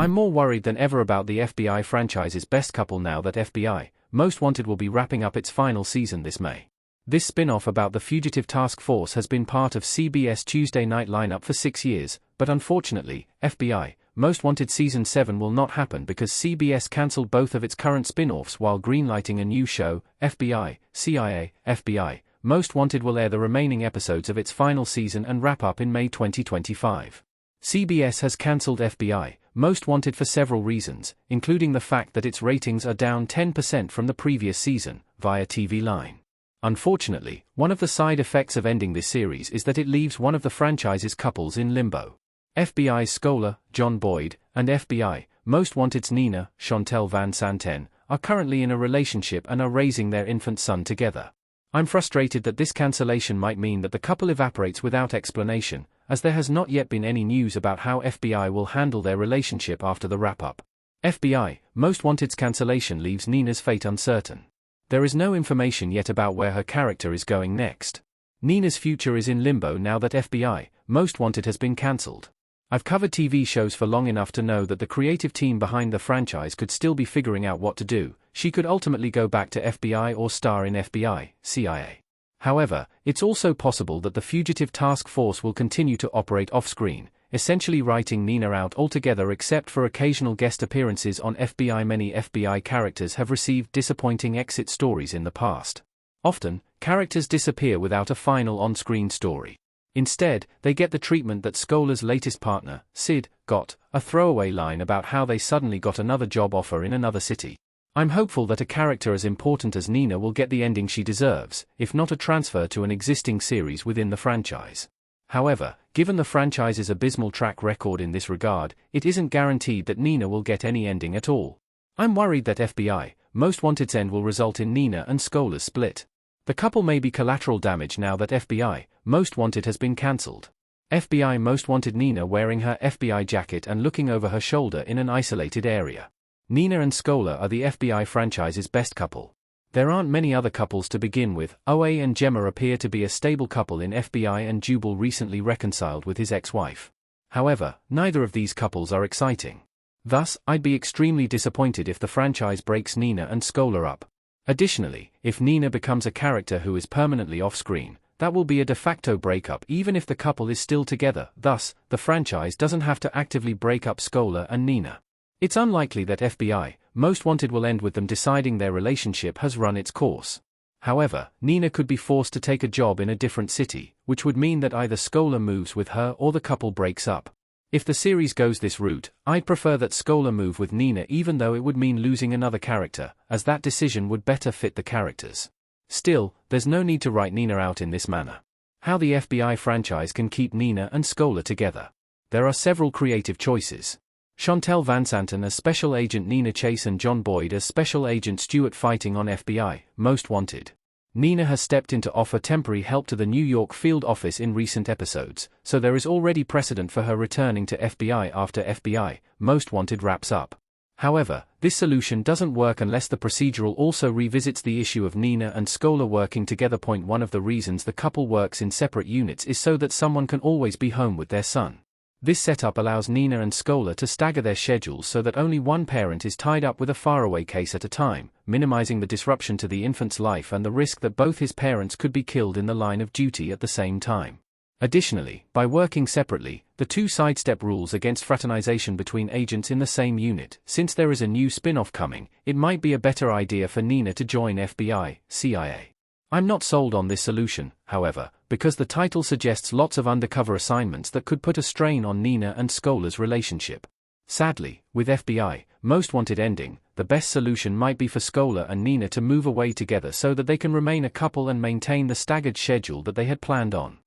I'm more worried than ever about the FBI franchise's best couple now that FBI Most Wanted will be wrapping up its final season this May. This spin-off about the fugitive task force has been part of CBS Tuesday night lineup for 6 years, but unfortunately, FBI Most Wanted Season 7 will not happen because CBS cancelled both of its current spin-offs while greenlighting a new show. FBI, CIA, FBI Most Wanted will air the remaining episodes of its final season and wrap up in May 2025. CBS has cancelled FBI Most Wanted for several reasons, including the fact that its ratings are down 10% from the previous season, via TV Line. Unfortunately, one of the side effects of ending this series is that it leaves one of the franchise's couples in limbo. FBI's Scholar, John Boyd, and FBI Most Wanted's Nina, Chantel Van Santen, are currently in a relationship and are raising their infant son together. I'm frustrated that this cancellation might mean that the couple evaporates without explanation, as there has not yet been any news about how FBI will handle their relationship after the wrap-up. FBI Most Wanted's cancellation leaves Nina's fate uncertain. There is no information yet about where her character is going next. Nina's future is in limbo now that FBI Most Wanted has been cancelled. I've covered TV shows for long enough to know that the creative team behind the franchise could still be figuring out what to do. She could ultimately go back to FBI or star in FBI, CIA. However, it's also possible that the fugitive task force will continue to operate off-screen, essentially writing Nina out altogether except for occasional guest appearances on FBI. Many FBI characters have received disappointing exit stories in the past. Often, characters disappear without a final on-screen story. Instead, they get the treatment that Scholar's latest partner, Sid, got, a throwaway line about how they suddenly got another job offer in another city. I'm hopeful that a character as important as Nina will get the ending she deserves, if not a transfer to an existing series within the franchise. However, given the franchise's abysmal track record in this regard, it isn't guaranteed that Nina will get any ending at all. I'm worried that FBI Most Wanted's end will result in Nina and Scholar's split. The couple may be collateral damage now that FBI Most Wanted has been cancelled. FBI Most Wanted Nina wearing her FBI jacket and looking over her shoulder in an isolated area. Nina and Scholar are the FBI franchise's best couple. There aren't many other couples to begin with. OA and Gemma appear to be a stable couple in FBI, and Jubal recently reconciled with his ex-wife. However, neither of these couples are exciting. Thus, I'd be extremely disappointed if the franchise breaks Nina and Scholar up. Additionally, if Nina becomes a character who is permanently off-screen, that will be a de facto breakup even if the couple is still together. Thus, the franchise doesn't have to actively break up Scholar and Nina. It's unlikely that FBI Most Wanted will end with them deciding their relationship has run its course. However, Nina could be forced to take a job in a different city, which would mean that either Scholar moves with her or the couple breaks up. If the series goes this route, I'd prefer that Scholar move with Nina, even though it would mean losing another character, as that decision would better fit the characters. Still, there's no need to write Nina out in this manner. How the FBI franchise can keep Nina and Scholar together? There are several creative choices. Chantel Van Santen as Special Agent Nina Chase and John Boyd as Special Agent Stewart fighting on FBI Most Wanted. Nina has stepped in to offer temporary help to the New York field office in recent episodes, so there is already precedent for her returning to FBI after FBI Most Wanted wraps up. However, this solution doesn't work unless the procedural also revisits the issue of Nina and Scholar working together. One of the reasons the couple works in separate units is so that someone can always be home with their son. This setup allows Nina and Scholar to stagger their schedules so that only one parent is tied up with a faraway case at a time, minimizing the disruption to the infant's life and the risk that both his parents could be killed in the line of duty at the same time. Additionally, by working separately, the two sidestep rules against fraternization between agents in the same unit. Since there is a new spin-off coming, it might be a better idea for Nina to join FBI, CIA. I'm not sold on this solution, however, because the title suggests lots of undercover assignments that could put a strain on Nina and Scholar's relationship. Sadly, with FBI Most Wanted ending, the best solution might be for Scholar and Nina to move away together so that they can remain a couple and maintain the staggered schedule that they had planned on.